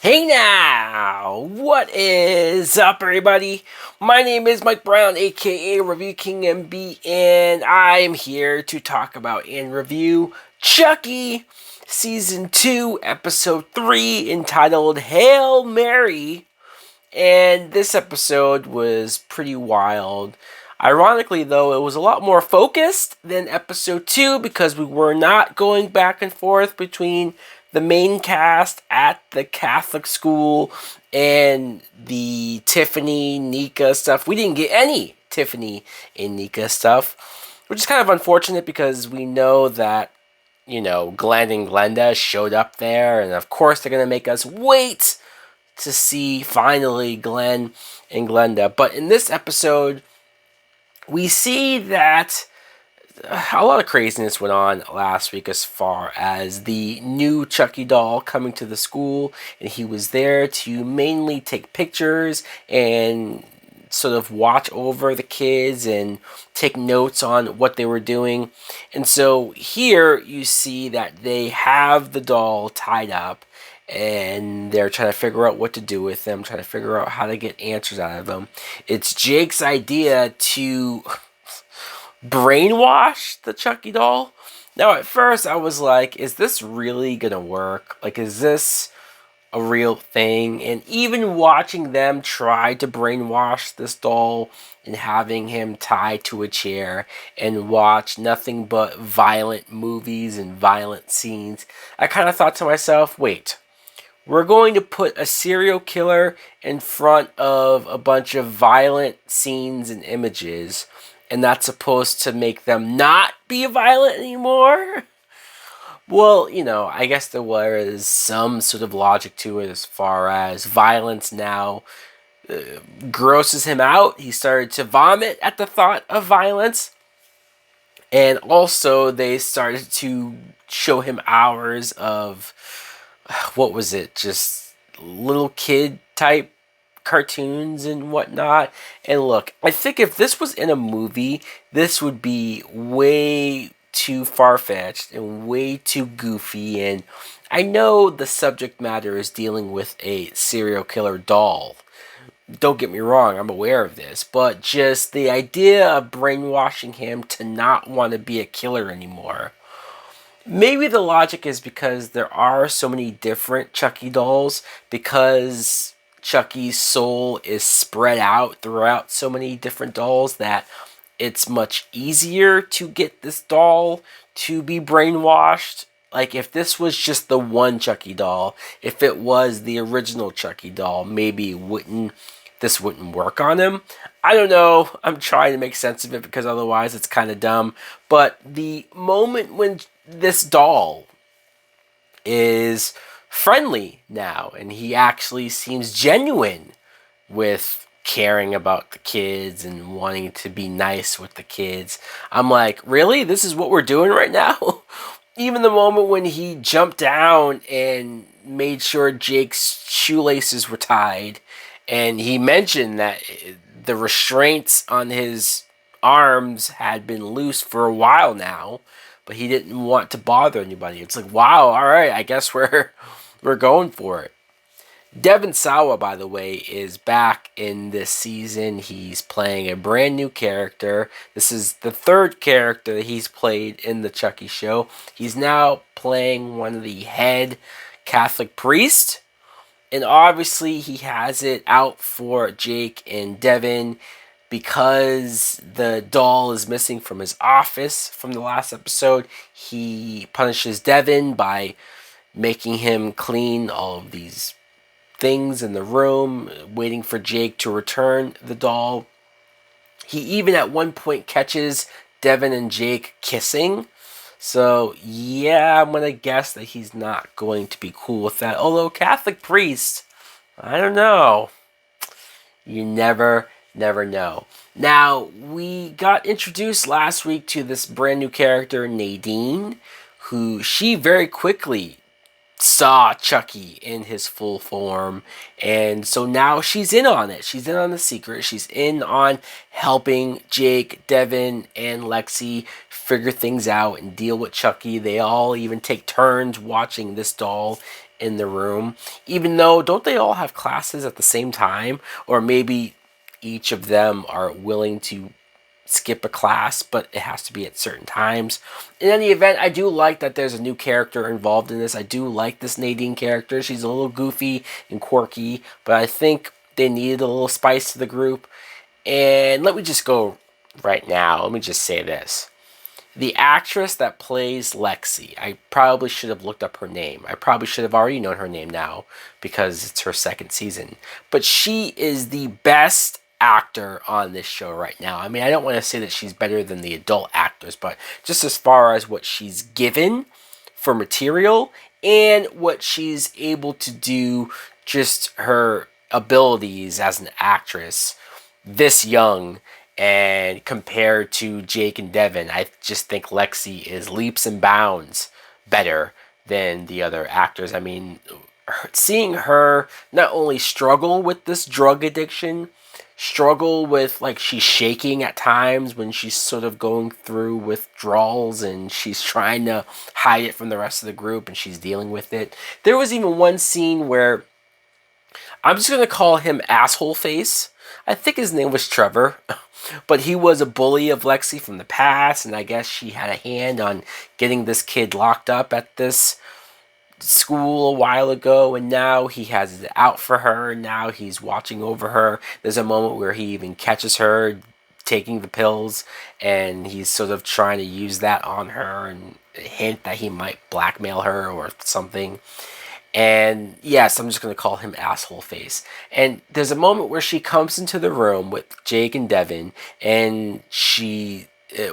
Hey now! What is up, everybody? My name is Mike Brown, aka Review King MB, and I am here to talk about and review Chucky Season 2, Episode 3, entitled Hail Mary. And this episode was pretty wild. Ironically, though, it was a lot more focused than episode 2 because we were not going back and forth between the main cast at the Catholic school and the Tiffany, Nika stuff. We didn't get any Tiffany and Nika stuff, which is kind of unfortunate because we know that, Glenn and Glenda showed up there, and of course they're going to make us wait to see finally Glenn and Glenda. But in this episode, we see that a lot of craziness went on last week as far as the new Chucky doll coming to the school, and he was there to mainly take pictures and sort of watch over the kids and take notes on what they were doing. And so here you see that they have the doll tied up and they're trying to figure out what to do with them, trying to figure out how to get answers out of them. It's Jake's idea to brainwash the Chucky doll. Now, at first, I was like, is this really gonna work? Like, is this a real thing? And even watching them try to brainwash this doll and having him tied to a chair and watch nothing but violent movies and violent scenes, I kind of thought to myself, wait, we're going to put a serial killer in front of a bunch of violent scenes and images, and that's supposed to make them not be violent anymore? Well, I guess there was some sort of logic to it as far as violence now grosses him out. He started to vomit at the thought of violence. And also, they started to show him hours of, what was it, just little kid type cartoons and whatnot. And look, I think if this was in a movie, this would be way too far-fetched and way too goofy. And I know the subject matter is dealing with a serial killer doll. Don't get me wrong, I'm aware of this, but just the idea of brainwashing him to not want to be a killer anymore. Maybe the logic is because there are so many different Chucky dolls, because Chucky's soul is spread out throughout so many different dolls that it's much easier to get this doll to be brainwashed. Like, if this was just the one Chucky doll, if it was the original Chucky doll, maybe this wouldn't work on him. I don't know. I'm trying to make sense of it because otherwise it's kind of dumb. But the moment when this doll is friendly now and he actually seems genuine with caring about the kids and wanting to be nice with the kids, I'm like, really? This is what we're doing right now? Even the moment when he jumped down and made sure Jake's shoelaces were tied, and he mentioned that the restraints on his arms had been loose for a while now, but he didn't want to bother anybody. It's like, wow, all right, I guess we're going for it. Devin Sawa, by the way, is back in this season. He's playing a brand new character. This is the third character that he's played in the Chucky show. He's now playing one of the head Catholic priests. And obviously he has it out for Jake and Devin because the doll is missing from his office from the last episode. He punishes Devin by making him clean all of these things in the room, waiting for Jake to return the doll. He even at one point catches Devin and Jake kissing. So, yeah, I'm going to guess that he's not going to be cool with that. Although, Catholic priest, I don't know. You never know. Now, we got introduced last week to this brand new character, Nadine, who she very quickly saw Chucky in his full form, and so now she's in on it. She's in on the secret. She's in on helping Jake, Devin, and Lexi figure things out and deal with Chucky. They all even take turns watching this doll in the room, even though don't they all have classes at the same time, or maybe each of them are willing to skip a class, but it has to be at certain times. In any event, I do like that there's a new character involved in this. I do like this Nadine character. She's a little goofy and quirky, but I think they needed a little spice to the group. And let me just go right now. Let me just say this. The actress that plays Lexi, I probably should have looked up her name. I probably should have already known her name now because it's her second season. But she is the best actor on this show right now. I mean, I don't want to say that she's better than the adult actors, but just as far as what she's given for material and what she's able to do, just her abilities as an actress this young, and compared to Jake and Devin, I just think Lexi is leaps and bounds better than the other actors. I mean, seeing her not only struggle with this drug addiction, struggle with, like, she's shaking at times when she's sort of going through withdrawals and she's trying to hide it from the rest of the group and she's dealing with it. There was even one scene where I'm just going to call him Asshole Face. I think his name was Trevor, but he was a bully of Lexi from the past, and I guess she had a hand on getting this kid locked up at this school a while ago, and now he has it out for her, and now he's watching over her. There's a moment where he even catches her taking the pills, and he's sort of trying to use that on her and hint that he might blackmail her or something. And yes, I'm just going to call him Asshole Face. And there's a moment where she comes into the room with Jake and Devin, and she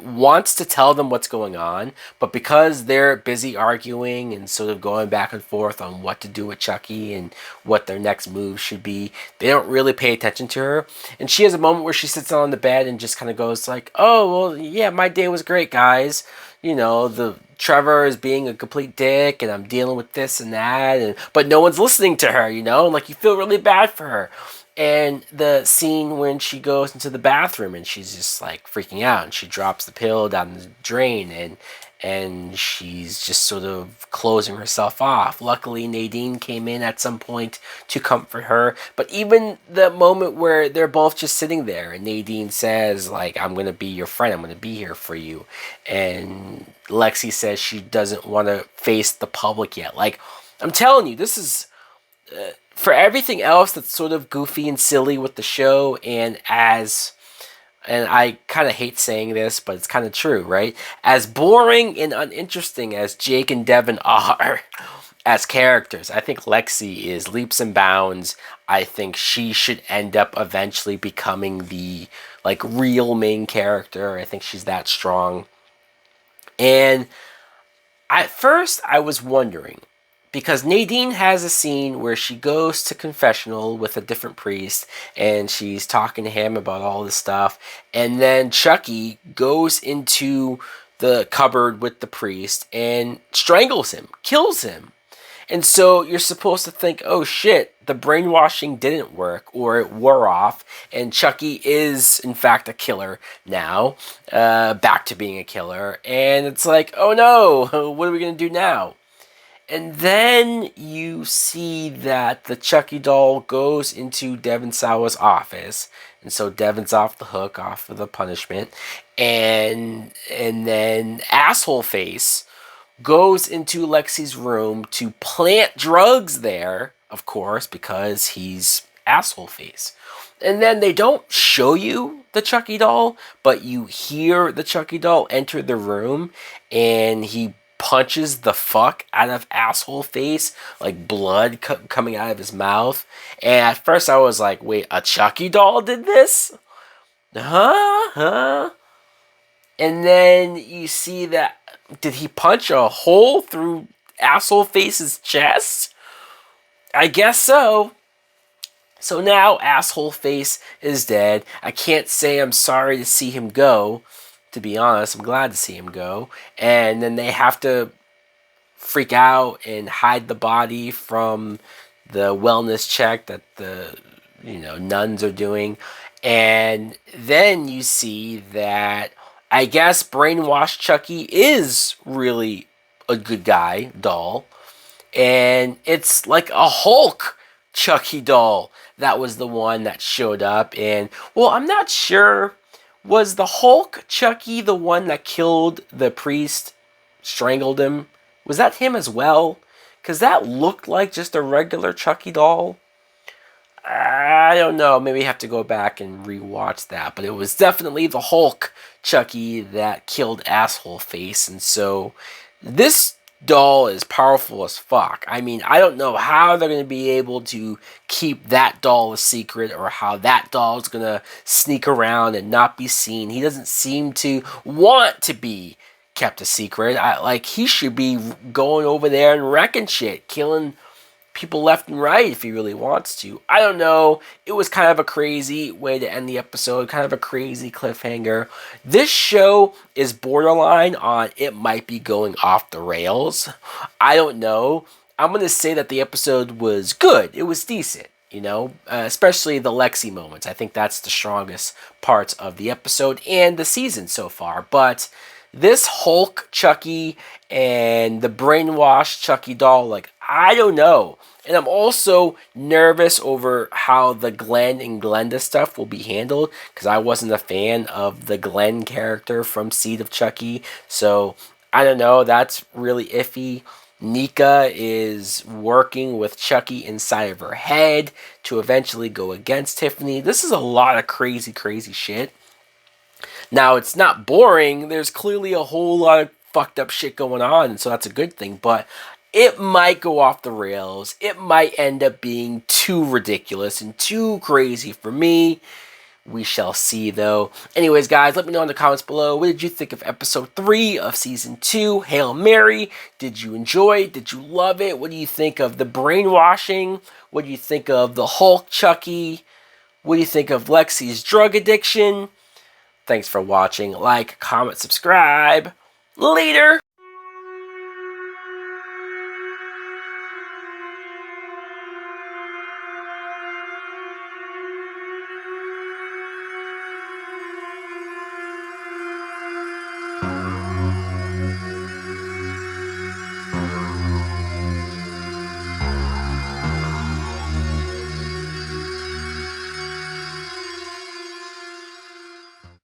wants to tell them what's going on, but because they're busy arguing and sort of going back and forth on what to do with Chucky and what their next move should be, they don't really pay attention to her. And she has a moment where she sits on the bed and just kind of goes like, "Oh, well, yeah, my day was great, guys. You know, the Trevor is being a complete dick, and I'm dealing with this and that, but no one's listening to her, you know, and like you feel really bad for her." And the scene when she goes into the bathroom and she's just like freaking out and she drops the pill down the drain and she's just sort of closing herself off. Luckily, Nadine came in at some point to comfort her. But even the moment where they're both just sitting there and Nadine says, like, "I'm going to be your friend. I'm going to be here for you." And Lexi says she doesn't want to face the public yet. Like, I'm telling you, this is... for everything else that's sort of goofy and silly with the show, and I kind of hate saying this, but it's kind of true, right? As boring and uninteresting as Jake and Devin are as characters, I think Lexi is leaps and bounds. I think she should end up eventually becoming the, like, real main character. I think she's that strong. And at first, I was wondering, because Nadine has a scene where she goes to confessional with a different priest and she's talking to him about all this stuff. And then Chucky goes into the cupboard with the priest and strangles him, kills him. And so you're supposed to think, oh shit, the brainwashing didn't work, or it wore off, and Chucky is, in fact, a killer now, back to being a killer. And it's like, oh no, what are we going to do now? And then you see that the Chucky doll goes into Devin Sawa's office. And so Devin's off the hook, off of the punishment. And then Asshole Face goes into Lexi's room to plant drugs there, of course, because he's Asshole Face. And then they don't show you the Chucky doll, but you hear the Chucky doll enter the room, and he punches the fuck out of Asshole Face, like blood coming out of his mouth. And at first I was like, wait, a Chucky doll did this? Huh? And then you see that, did he punch a hole through Asshole Face's chest? I guess so. So now Asshole Face is dead. I can't say I'm sorry to see him go. To be honest, I'm glad to see him go. And then they have to freak out and hide the body from the wellness check that the nuns are doing. And then you see that, I guess, brainwashed Chucky is really a good guy doll. and it's like a Hulk Chucky doll. That was the one that showed up, and well, I'm not sure. Was the Hulk Chucky the one that killed the priest, strangled him? Was that him as well? Because that looked like just a regular Chucky doll. I don't know. Maybe you have to go back and rewatch that. But it was definitely the Hulk Chucky that killed Asshole Face. And so this doll is powerful as fuck. I mean, I don't know how they're going to be able to keep that doll a secret or how that doll is going to sneak around and not be seen. He doesn't seem to want to be kept a secret. Like, he should be going over there and wrecking shit, killing people left and right if he really wants to. I don't know. It was kind of a crazy way to end the episode, kind of a crazy cliffhanger. This show is borderline on it might be going off the rails. I don't know. I'm going to say that the episode was good. It was decent, you know, especially the Lexi moments. I think that's the strongest parts of the episode and the season so far. But this Hulk Chucky and the brainwashed Chucky doll, like, I don't know. And I'm also nervous over how the Glenn and Glenda stuff will be handled, because I wasn't a fan of the Glenn character from Seed of Chucky. So, I don't know. That's really iffy. Nika is working with Chucky inside of her head to eventually go against Tiffany. This is a lot of crazy, crazy shit. Now, it's not boring. There's clearly a whole lot of fucked up shit going on, so that's a good thing. But it might go off the rails. It might end up being too ridiculous and too crazy for me. We shall see, though. Anyways, guys, let me know in the comments below. What did you think of episode 3 of season 2, Hail Mary? Did you enjoy it? Did you love it? What do you think of the brainwashing? What do you think of the Hulk Chucky? What do you think of Lexi's drug addiction? Thanks for watching. Like, comment, subscribe. Later!